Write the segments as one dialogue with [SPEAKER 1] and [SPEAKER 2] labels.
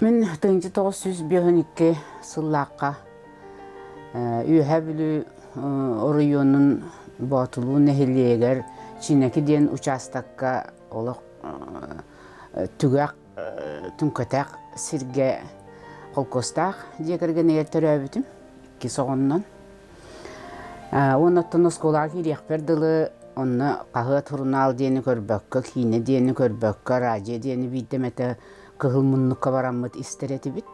[SPEAKER 1] Мен 1992 сыллаққа үйәһә білі орыйонын батылу нәхелиегер чинеки ден участакка олық түгәк түнкөтәк сирге қолкостақ декерген ертері өбітім ки соғыннан. Онаттан осколаға керек берділі оны қағы турнал дені көрбөккі, кейіне дені көрбөккі, радио дені бейдеметі кығыл мұнныққа барамыд истереті бит.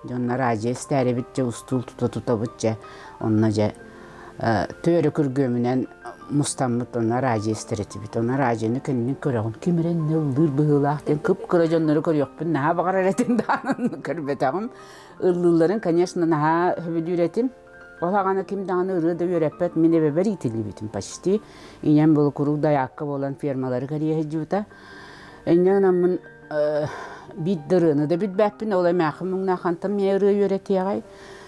[SPEAKER 1] Жонна радио істәрі бит же ұстыл тута бұт же. Онна же төрі күргөмінен мұстамыд онна радио істереті бит. Онна радионы көнінен көріғын. Кемерен не ұлыр бұғылақ ден күп-күрі жонлары көріқпін. Наға бағар әретім дағын көрбетағым. Ұлыларын, конечно, наға хөбіл үйретім. Олағаны кімдағаны ұрыды өрәппәт мене бәбәр итілі бітім почти. Инен бұл күруг даяққа болан фермалары кәрие жүта. Инен амын бит дырыны да бит бәппін, олай мәқімің нақантым меры өретеғай.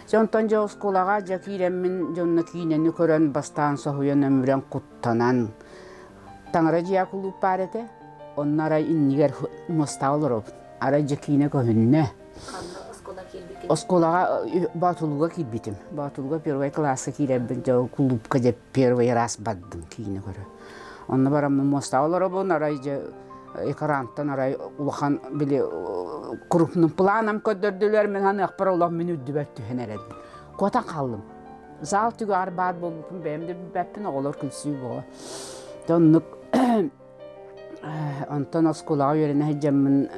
[SPEAKER 1] Жонтан жа осколаға жа кейремін жонны кейнені көрін бастан соғуен өмірен құттанан. Таңыра жия күліп бар еті, оның арай иннігер мұста олыр оп. Арай жа кейне көхінне. Осколаға батылуға келбетім. Батылуға первай классы кейремін жа күліпқа деп первай раз баддым кейне көрі. Оны барамын мұста олыр оп, оның арай жа экранттан арай улахан биле крупным планом көдөрдүлөр мен аны акпар улам мен үдүбөт түһен эредим. Котан калдым. Зал түгү арбат болупун бемде бәппин оголор күлсү бо. Тоннук Антон осколага йөренә җәммен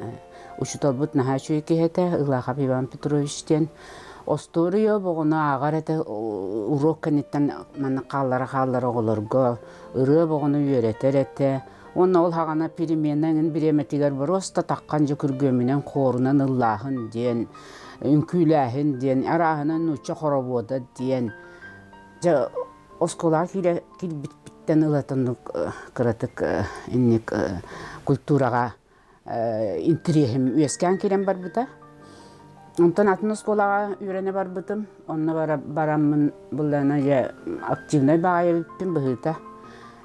[SPEAKER 1] ушуталбут наһа чуйки хете Илаха Иван Петровичтен Осторио богона агарете урок кенеттен мен каллары оголорго ыры богону йөретерете. Онна ол хағана переменнен биреметигер просто таққан же күргөмінен қорынан ыллахын ден, үнкүләхін ден, арахынан нуча хоробода ден. Же оскола килбиттен ылатынлық кыратык инник культураға интрихим үескен керен бар бұта. Онтан атын осколаға үйрене бар бұтым. Онна барамын бұллана же активной бағай өппін бұхыта.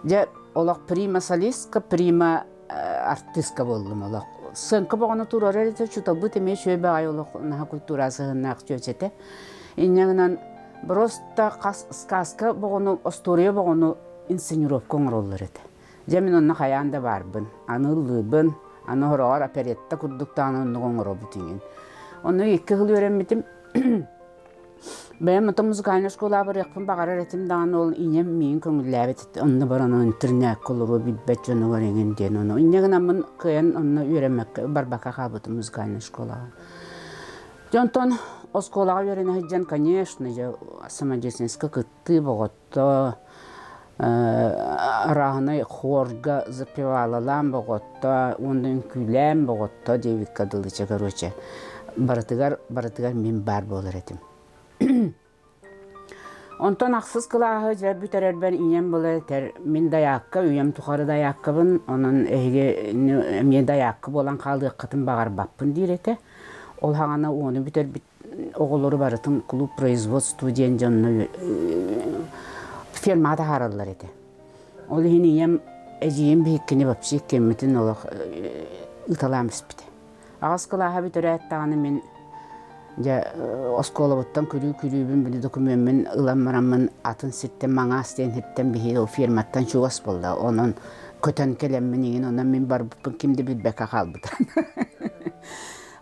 [SPEAKER 1] Же олақ прима солистка, прима артистка болдым олақ. Сынқы бағаны тұрар әреті чутал бұт еме шөй бағай олақ наға культурасығын ақ жөчеті. Иннегінен просто сказка бағаны, история бағаны инсценировка оңыр еді. Жемін онына қаян да барбын, аны ұлыбын, аны хорағар оперетта күрдіктаны онны оңыр обытыңын. Оны екі қыл өреметім. Ben muzikal şkola bırakıp bakar öğretim dağını ol inem min köngüllebet onu barana internet koluru bilbet jonu öğrengen den onu inegen amın kıyan onu öğrenmek barbaka kabut muzikal şkola. Jonton o şkola öğreneceksin конечно же самодеятельность кыты боготто рахны хорга запевала лам боготто ondan күләм боготто девик кадылыча короче баратыгар мен бар болар этим. Ondan aksız kılahı cevap büterer ben inem bile min dayakka üyem tukarı dayakkabın onun emiye dayakkab olan kaldığı katın bağır bappın direte. Ol hağana onu büter oğulları barıtın klub производство diyen canını firmada harallar ete. Ol hini iyem eciyem bihikkini bapşik kemmetin olak ıtalamış bite. Ağız kılahı büterer ettağını min ja oskola buttan külübün bili dokumenmin ılanmaramın atın sitten mağa asten hitten bihi o firmattan şugas bolda. Onun köten kelemmin yin ondan min barbupun kimdi bilbeka kalbıdan.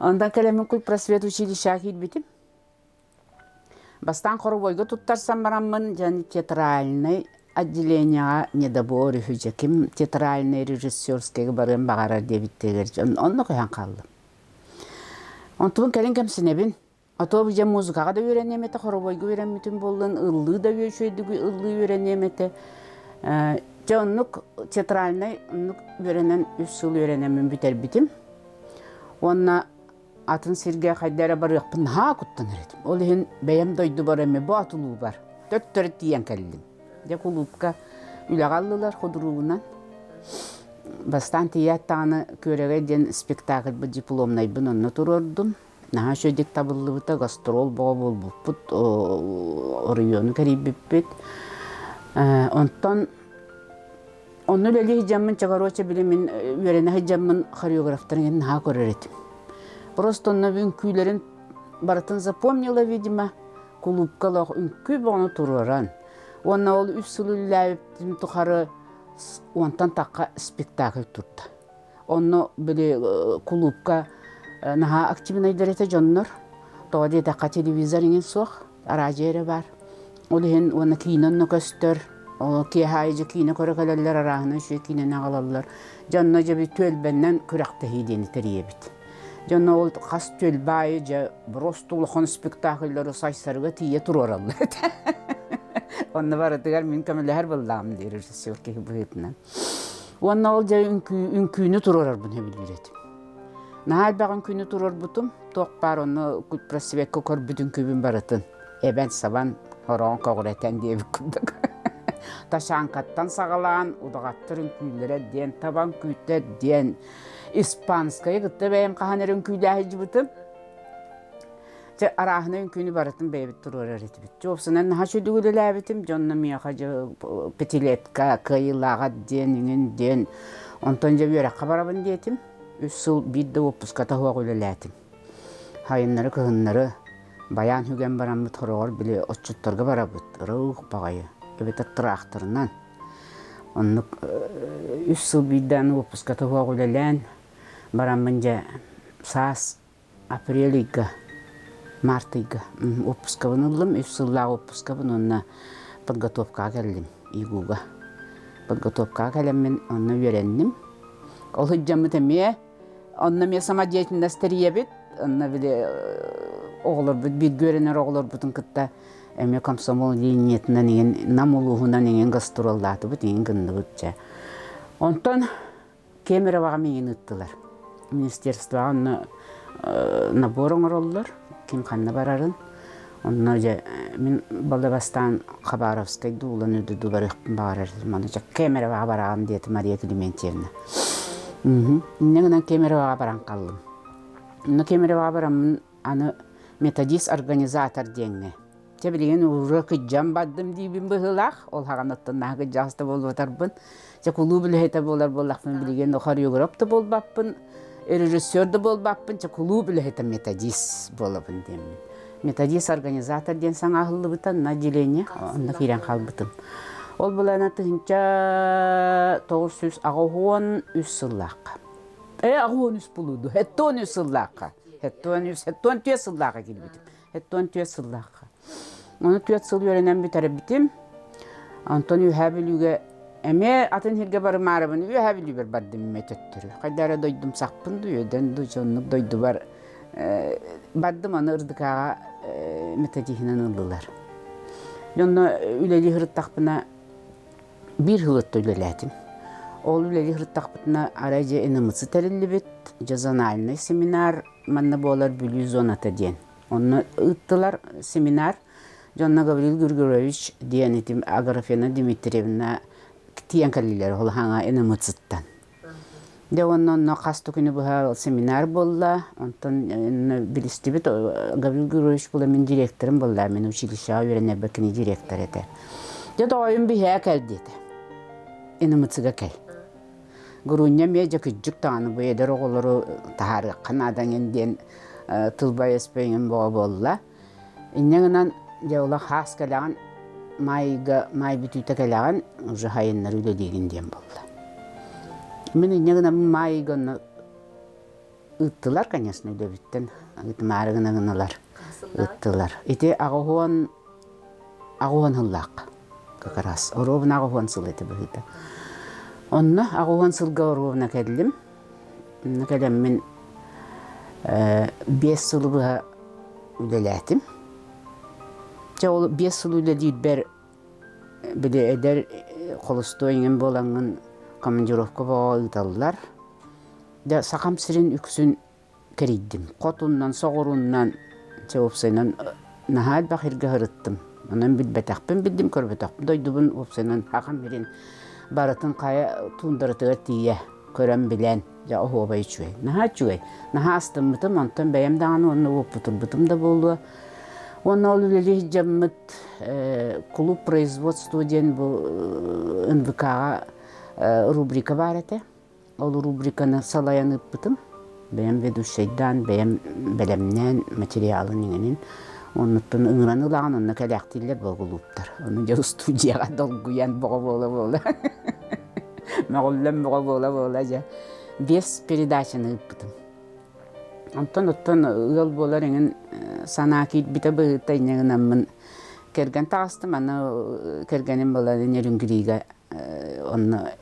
[SPEAKER 1] Ondan kelemmin kul prasvet училища bitim. Бастан хоровойга туттарсам мараммын жаны театральный отделение недоборы хүжеким театральный режиссерский барым багара дебиттегер. Онны коян калдым. Онтун келин кемсинебин. Ото бije muzikaga da öğrenemete, horovayga öğrenmetin bollan, ıllığı da öğüşöydüğü ıllığı öğrenemete. Canlık teatralnay, öğrenen 3 yıl öğrenemin biter bitim. Onna atın sirge kaydara barıqpın ha kuttan eredim. Olihin beyem doydu barame bu atılığı var. 4 diyen kellim. De kulupka ülegallılar huduruğundan. Bastan tiyattağını körege den spektakl bu diplomnaybın onna tururdum. Naha şöydek tabıllıbıta gastrol boğabol buput oriyonu karibipit. Ondan onu öyle hicamın çagaroça bilemin öğrene hicamın koreograflarını naha koreretim. Просто онна үңкүйлерин баратын запомнила, видимо, клубкалах үңкү бону туруран. Онна ол 3 сыл үлләбиптим тухары онтан таққа спектакль турда. Онно биле клубка наха активный дерете жоннор. Тоди таққа телевизоринген суох, аражере бар. Олehen оны кинонно көстөр. О ки хайжы кино көрөкөлөр арахына шу кино нагалалар. Жонно жеби төлбеннен күрәкте хидени теребит. Жонно ол қас төлбай же бростулхон спектакльлары сайсарга тие тураралар. Онны барытыгар мен көмөлөр булдам дер режиссер ки быйтынан. Онна ол же үңкүнү турар буны билбирет. Нахал баган күнү турар бутум, тоқ бар оны күт просвекко көр бүтүн күбүн баратын. Эбен сабан хорон когретен диye күндүк. Ташанкаттан сагалан, удагаттырын күйлere ден, табан күйтте ден, испанская гытты бәйім қаханерін күйләхі жібітім. Арахына күні барытын бәйбіт тұрыр әретібіт. Жопсынан наға шөдігілі әбітім, жонна мияқа петилетка, кайылаға ден. Онтан жа бүйраққа барабын дейтім. 3 сыл бидді оппуската хуа көйлеләтім. Хайынлары, кығынлары, баян хүген барамыт хорогор біле отчуттарға барабыт. Рауқ бағайы. Өбет аттырақтырынан. Оннық 3 сыл бидданы оппуската хуа көйлелән. Барамын жа саас апрелийга, мартыйга оппускабын ылым. 3 сыллағы оппускабын онна подготовка келдім. Игуға. Подготовка келеммен онна вереннім. Ол хыджамы тәмее. Онна мен сама деятельності бит, онна біле оғылар бұд, бит көрінер оғылар бұтын кітта әме комсомол линиетіна неген, намулуғына неген гастроллаты бұд, неген гынды бұд жа. Онтан Кемероваға менен ұттылар. Министерствоға онна наборың ороллар, кемханна барарын. Онна жа, мен Балдабастан Хабаровскай дулан өді дуларықпын бағарарым. Онна жа Кемероваға барағам деті Мария Климентьевна. Иннегінен Кемероваға баран қалым. Инна Кемероваға барамын аны методист организатор деңне. Те білген ұры күджан баддым дейбін бұғылақ. Ол хағанаттан нағы жасты болып отарбын. Те кулу білхеті болақпын білген хореографты болбаппын. Режиссерді болбаппын. Те кулу білхеті методист болапын демін. Методист организатор ден саң ағылы бұтан на делене. Онда керен қалбытым. Ол бұлана тұхынша 900 ағуын 3 сыллаққа. Ағуын 3 бұлуды. Хеттон 3 сыллаққа. Хеттон 2 сыллаққа келбетім. Хеттон 2 сыллаққа. Оны 4 сыл өренен бітәрі бітім. Антон үйәбіліге әме атын херге барым арабын үйәбілі бір бардым мететтірі. Қайдары дойдым сақпынды өйден дойдым дойды бар. Бардым аны ұрдықаға методихінен ұлдылар. Жонна үлелі ғырыттақпына bir hılıttı ülelәтім. Ол үлелі ғырыттақпытына арайжа эніміці тәрілі бет, жазанайны семинар, манна болар бүлі зонаты ден. Оны ұттылар семинар, Жонна Гаврил Григорович ден етім Аграфена Дмитриевна тиен кәлілер ол хаңа эніміціттан. Де онын қасты күні бұға семинар болла, онтан білісті бет Гаврил Григорович бұла мен директорым болла, мен училищаға верене бәкіні директор еті. Де дойым бігея кәлді еті. Эніміціға кәл. Гүрінне межі күджік тағаны бұл едер оғылыры тағары қанадан енден тылбай еспейін бұға болла. Иннеңінен деула қас кәліған, май бүтүйті кәліған ұжы хайынлар үлі дегенден болла. Мен иннеңінен майғаны ұттылар, конечно, үлі біттен. Үтімарығынығыналар ұттылар. Ете ағуын хыллақ. Какарас. Оровын ағуын сыл еті бұғыда. Онны ағуын сылға оровына кәділім. Кәдім мен 5 сылы бұға үлеләтім. Ол 5 сыл үлелейді бәр біле әдер қолыстойыңын болаңын командировка бұға ұйталылар. Сақам сірін үксін кәрейдім. Қотуннан, соғыруннан, опсайнан нахал бақырға ғырыттым. Онан білбәтәқпін білдім, көрбәтәқпін. Дойдубын опсайнан хақам берен баратын қая туындарытыға тие көрім білән. Ja ohova içüey. Naha içüey. Naha astım mıtım, ondan bəyəm dağını onu oputun bıtım da boldu. Onu oluleli jamıt klub производства den bu NVK-ga rubrika var ete. Ol rubrikаны salayanıp bıtım. Benim veduşaydan, benim belemnen materyalın inginin. Ondan ıngıran ılağın onunla kalaktiller boğuluptar. Onu da studiyaga dolguyan boğula. Mağullam boğula ja. 5 передачаны ыппытым. Оттон ыл болар эңин санаки бите быгытта инегинаммын керген тагыстым аны кергеним болар нерүнгүриге онны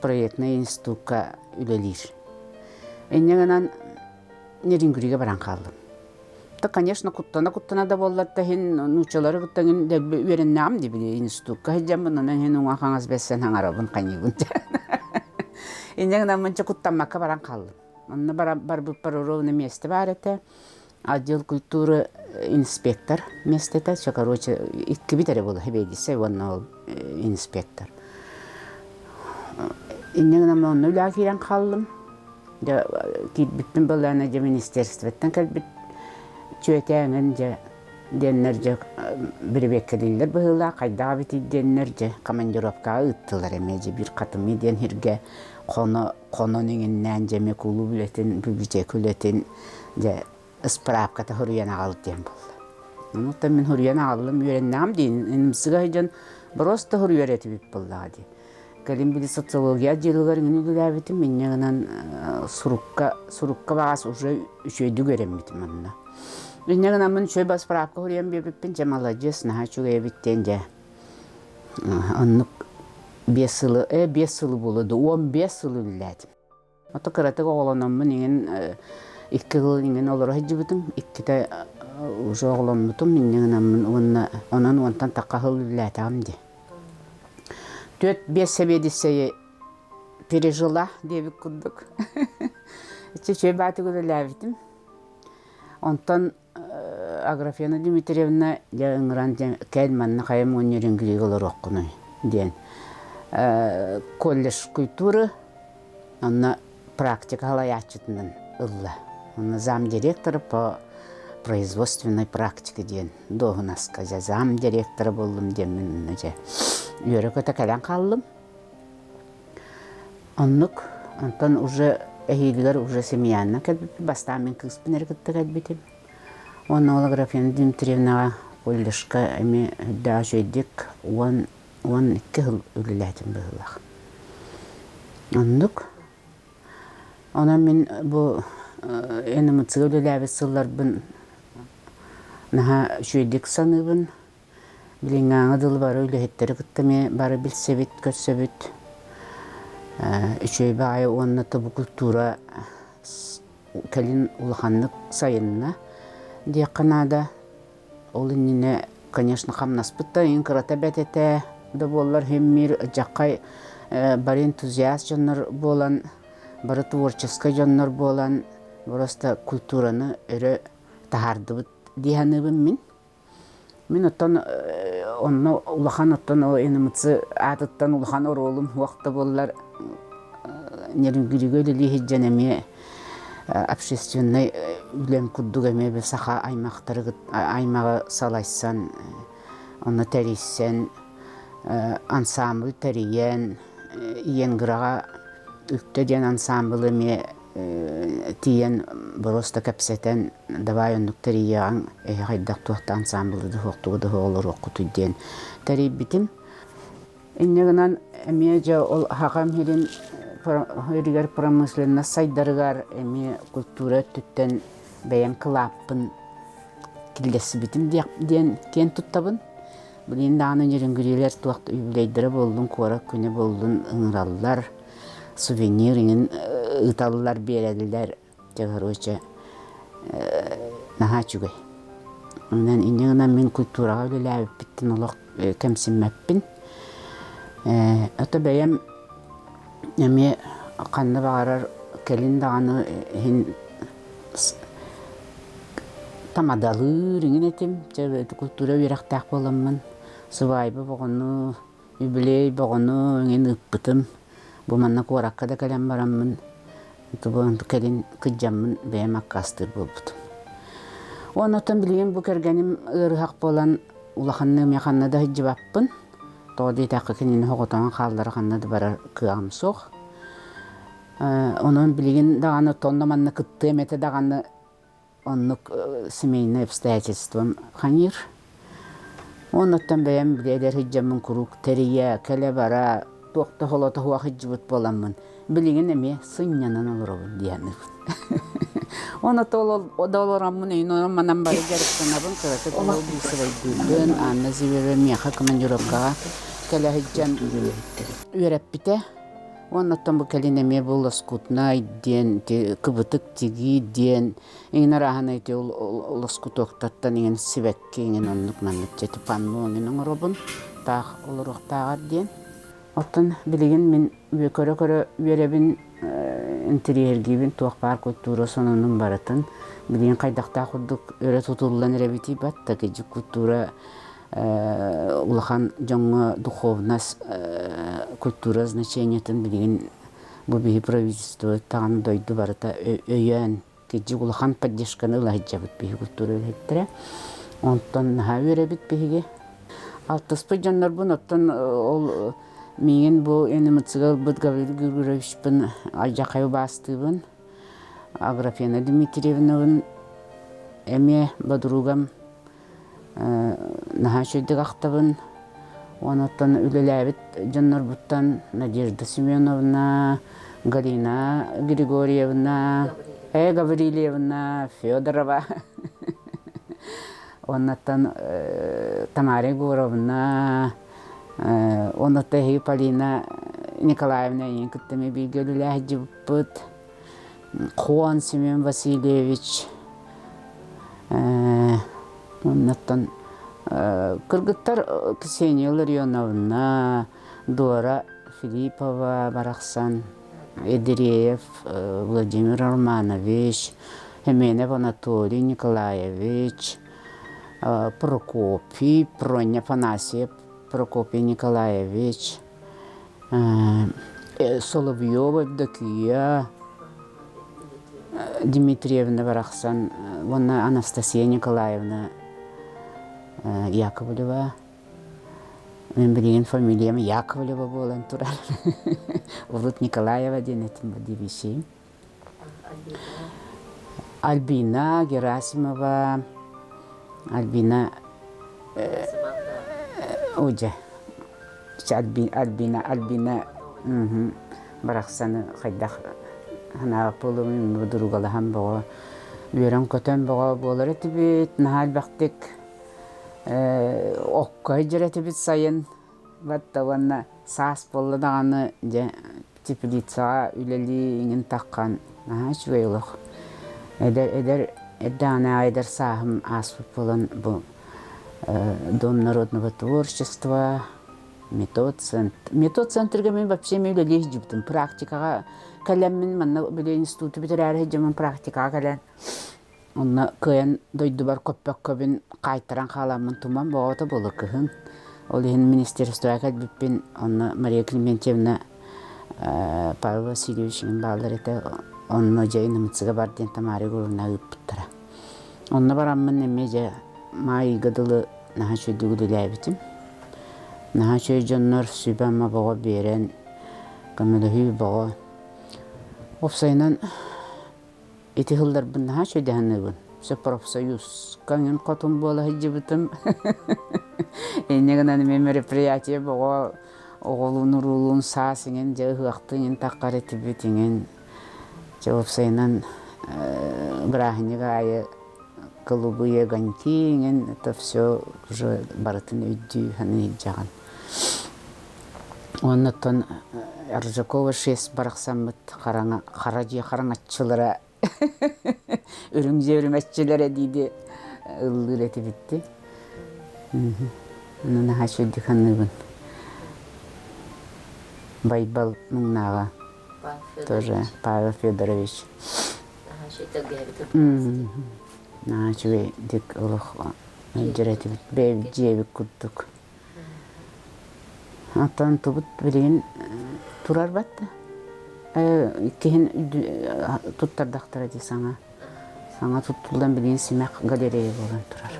[SPEAKER 1] проектный институтка үлелир. Инегинан нерүнгүриге баран калдым. Та, конечно, куттана да боллар да хин нучалары куттагин да үйреннам диби институтка хеджамын онан хин уңа хаңас бессен хаңарабын канигун. Инегинан мынча куттанмакка баран калдым. Онна барбыт ровно месте бар это. Отдел культуры инспектор место это. Все, короче, икки битере болу хебедисе, он инспектор. Инегинан онна үлі кирен калдым. Китбиттин боллана же министерстветтен келбит чөтеңін же деннер же бирбеккелилер быһыла кайдага бити деннер же командировка ыттылар эмеже бир катымы ден хирге кононыңнан же мекулу билетин библиотекулетин же справката хурьяна алып дем болду. Мута мен хурьяна алым үйреннам дейин инсига жан просто хурьярети бип болду. Калим били социология жылыгарын үлүләбитим меннен сурукка багас уже үшөйдү көрөммитим анна. Меннен амын шөй бас справка хурьян беппин же молодец на чугая биттен же. Анны 5 yılı buludu, 15 yılı üllədim. Ata kıratıq oğlanımın ingen 2 yıl ingen olur hacıbıdım, 2 de ucu oğlanımın ingen onun ondan takka yıl üllədim de. 4-5 sebedisseyi пережила, девик куддuk. Çöy batı üllədim. Ondan Agrafena Dimitrievna ыңыран kelmanna kayım önürün gülüğü olur okkunu diyen. Колледж культуры, она практика халаячытынан ылла. Она замдиректора по производственной практике ден. Доғынаска же замдиректора болдым демен же. Үйрек өте кәлен қалдым. Онтан уже әйелгер уже семьянна кәдбіп, бастамен кыспын әркетті кәдбітім. Оны Аграфена Дмитриевнаға колледжка әме да жөйдік 12 yıl üllədim bığılaq. Ona men bu enimitsige ülləbet sıllar bin naha şöydik sanıbın. Bilingağı dıl var üllehetleri kıttame barı bilsebit, kötsebit. Üçöy bağı onnata bu kultura kalin ulağanlık sayınına. Diye kanada olun yine, конечно, kamnaspıtta inkırata betete da bollar hemmir жақай бар энтузиаст жаннар болан, бары творческий жаннар болан, просто культураны өрі тахардыбыт дияныбын мен. Мен оттан онны улахан оттан о энімітсі атыттан улахан оролым уақта болар нерінгірігі өлі хеджен әме общественный үлем күрдіг әме бір сақа аймағы салайсан, оны тәрейсен, ансамбль тәриен, иенгіраға үктеден ансамблы ме тиен просто кәпсетен давай оннық тәрияған қайдақ туақты ансамблы дұқтуғы олар оқытуден тәрей бітім. Иннегінен әме жа ол хағам херін хөрігер промысленна сайдарығар әме культура түттен бәйен қылаппын келесі бітім ден кен тұттабын. Білін дағаны нерінгірелер туақты үйбілейдері болдың, қора күні болдың, ыңыралылар, сувенирingen ыталылар берелилер жагырыча наха чугай. Онан иннегенен мен культурага үлеләбип биттин олық кемсинмәппин. Ата бәйем эме қанны бағарар келин дағаны хин тамадалырыңын етем. Культура верақтақ боламын. Сывайбы боғыны, үбілей боғыны өңен ұппытым. Bu manna korakka da kalem baramın. Bu kelin kıcamın beyem akkastır bulbudum. Ondan bileyim bu kergenim ırhaq bolan ulaqannım yaxanna da hicibapın. Toğdi taqı kenini hoqotan xalları xanna da barar kığam soq. Onun bilgin dağını tonla manna kıttı emete dağını onluk semeyine обстоятельством ханир. Ondan beğen bileler hicamın kuruk teriye kele bara toqta holota huwa hicbut bolamın. Bilgin emi sınyanan olur o diyenler. Ona o da olaramın eyni onun manan bari gerekten abın kırıkı tolu bir sıvay düldün anna zivere miyaha kıman yurokkağa kele hicam üyerep bite. Ondan bu kelineme bulas kutna diyen kıbıtık tigi diyen ina rahana ite ulas kutoktattan ingen sivekke ingen onluk manlık jeti pannu ingen robun tağ oluruk tağar diyen. Ottan bilgin min köre üyerebin interiyer gibin tuğpar kultura sonunun baratın. Bilgin kaydakta kurduk öyle tutululan erebiti bat da geci kultura улахан жаңа духовность культура значениятын билген бу бии правительство таган дойду барата өйөн кеҗи улахан поддержканы лаҗабыт бии культура хеттре онтон хавере бит биге алтыспы жаннар бу оттон ол мен бу энемцгал бут гавил гүргүрөшпүн ажакай бастыбын Аграфена Дмитриевнавын эме бадругам Нахашойдык ақтабын, онаттан үлеләбіт жаннар бұттан Надежда Семеновна, Галина Григорьевна, Гаврилевна, Федорова, онаттан Тамара Егоровна, онатта Полина Николаевна ең күттіме білгелілі бұт, Хуан Семен Васильевич, Ondan Kırgıtlar Kseniya Larionovna, Dora Filipova, Baraksan, Edireyev, Vladimir Romanovich, Hemenev Anatoliy Nikolaevich, Prokopy, Pronya Panasiev, Prokopy Nikolaevich, Solovyova Evdokiya, Dmitrievna Baraksan, Anastasiya Nikolaevna Яковлева. Мен билген фамилиям Яковлева болан турар. Урут Николаева денетим дивиши. Альбина Герасимова. Альбина Uje. Альбина Бараксаны кайдах хана полумин будуругалахан бого. Үйрен көтөн бого болар этибит нахал бактык. Окка жиретибит сайын баттаванна саас болла даганы же теплица үлели ingen таккан швейлох эдана айдар сахым аспып болан бу Дом народного творчества, метод-центрге мен вообще үлели жиптим практикага калем мен манна биле институту битирәр хәҗәмен практикага кален. Онна кыян дойду бар көппәк көбин кайтаран халамын туман богота болы кыһын. Ол ин министерствоға кәлбиппин онна Мария Климентьевна Павел Васильевич'in балдар ете онна жайнымцыга барден Тамара Егоровна ыппыттара. Онна бараммын эмеже май гадылы нахачы дүгүлүләбитим. Нахачы жоннор сүбәмма бого берен камелөһү бого. Опсайнан эти хылдар бун нахачы дәһәннәбен. Все профсоюз канын котун бола хиҗибитим. Эннегенен мероприятие бого оголун урулун саасingen жыгыктын таккарети битingen. Жопсайнан брахнигае клубы егантиingen, это все уже баратын үйдү ханы жаган. Оннан Аржакова 6 бараксаммыт каражы караңаччылары үрүңжөрүмөччүлөрө диди ылдырети битти. Нана хашыды ханыбын. Байбал муннага тоже Павел Федорович. Начали дик улох жирети бит жеби куттук. Atan tubut bilin turar battı. Kehin tuttardaqtara di sana. Sana tutuldan bilin simek galeriye bolan turar.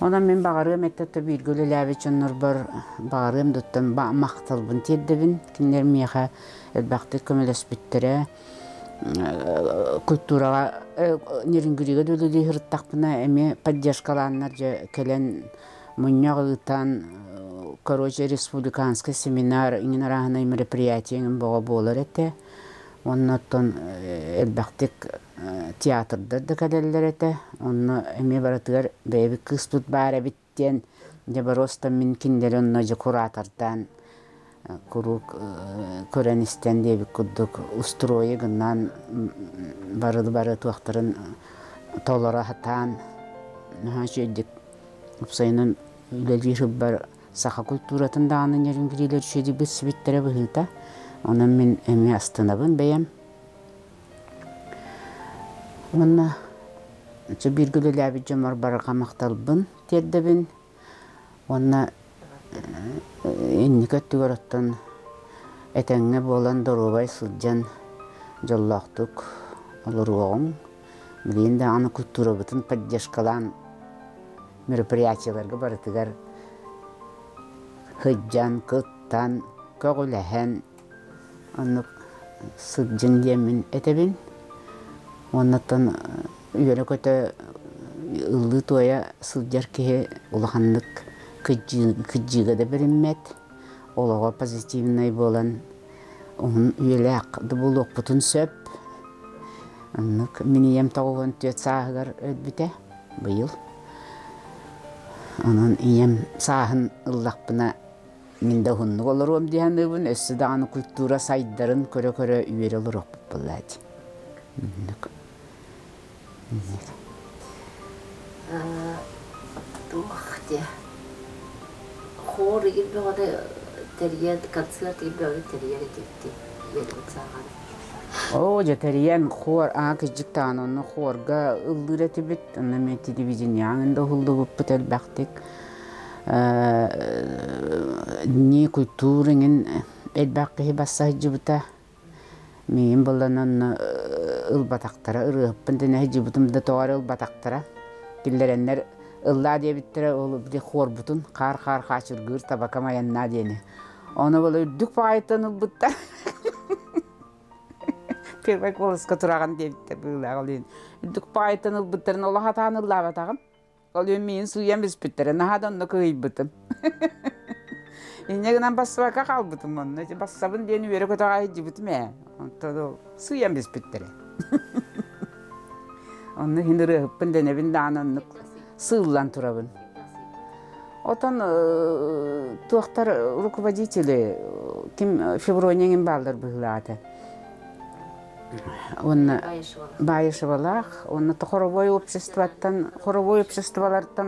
[SPEAKER 1] Ondan men bağırım ette bir gölü lәbet var bağırım tuttum maqtalbın tedibin kinler miyaha elbaqti kömeles bittere kulturaga neriнгүриге дөлүлү хырттакпына эми поддержкаланнар же келен муньягытан короче республиканский семинар иңинарахына мероприятиеңин бого болар эте оннотон элбактик театрдар да каделлер эте онно эми баратыгар бэби кыспут баара биттен же бароста мин киндер онно же куратордан курук көренистен дебик куддук устройы гынан бары туактарын толора хатан нахашедик upsayının üleli бар саха культуратын даны нерінгірелер шеді біз сібеттері бұғылта. Оның мен әме астынабын бәйім. Оны бір гүлі ләбі жомар барыға мақталбын тердібін. Оны әнні көтті көріттін әтәңі болан дұрубай сұлжан жоллақтық олыр оғын. Білейін де аны культура бұтын поддержкалан мероприятияларға барытыгар хыджан, кыттан, көғіләхән, оны сұлжан демін әтәбін. Оннаттан үйені көті ұлы тоя сұлжар кеге ұлғанлық күджігі де біріммет. Олыға позитивный болан, оның үйелі ақды бұл оқпытын сөп. Мені ем тауған төт сағығар өтбіте бұйыл. Onun iyem sahın ıllaqpına minde hunnu olurum diyen öbün össü de anı kultura saydarın köre üyeri olur okup bulladı.
[SPEAKER 2] Tuhte. Hor gibi böyle teriyen konser gibi böyle teriyen gitti. Yedim sağan.
[SPEAKER 1] O jeteriyen xor küçük tanonu xorga ıldıreti bit anne televizyon yanında huldu bu petel baktık ni kulturun elbaqi bassa jibuta min bolanan ılbataktara ırıpın ne jibutum da toğar ılbataktara dillerenler ılla diye bittire olu bir xor butun kar kaçır gır tabakama yanına diyene onu böyle dük paytan ılbıtta Первый голос, которого девять был, один. Дук поэтому бутер, но лохотан лаватагам. Олю мин суям без питера, нахадан на кой бутем. И не нам басва какал бутем, он эти бассабын день верю, который дебутме. Он то суям без питера. Он хиндуры пендене виндан, сыллан туравын. Отан туахтар руководители, ким февронин балдар быглады. Он байышвалах, он то хоровое обществолардан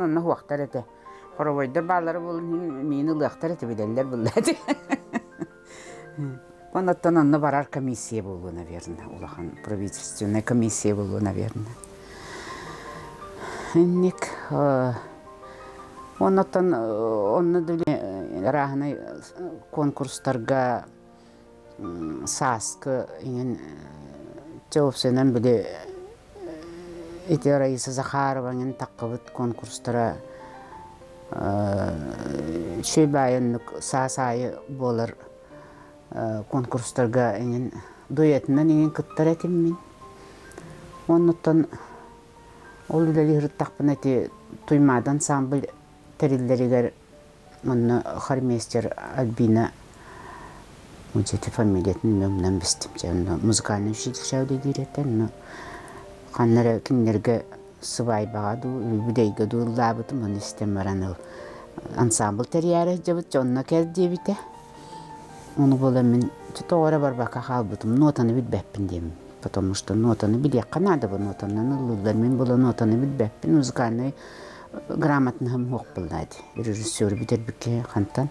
[SPEAKER 1] он хуактар эте. Хоровойда балар бул мени лыактар эте биделлер буллады. Он оттан он барар комиссия болу, наверное, улахан правительственная комиссия болу, наверное. Ник он оттан он рахны конкурстарга саскы ingen Çoğufsenem bile iti Raisa Zakharova'nın takkabıt konkurslara şey bayanlık sasayı bolar konkurslarga ingen duyetinden ingen kıttar etimmin. Ondan olulali hırttakpın eti tuymadan sambil terilleriger onu harmester Albina Muceti familiyetini memnun bistim. Müzikalini şişavdi diretten. Kanlara kinlerge sıvay bağdu, büdeyge du labıtım onu istemeran. Ansambl teriyare cevit onunla kez diyebite. Onu bolamin çoğura barbaka halbıtım. Notanı bitbepin diyem. Потому что нотаны билек надо bu notanın ıllılar men bola notanı bitbepin. Müzikalini gramatını hem hoq bullaydı. Rejissör biter büke kantan.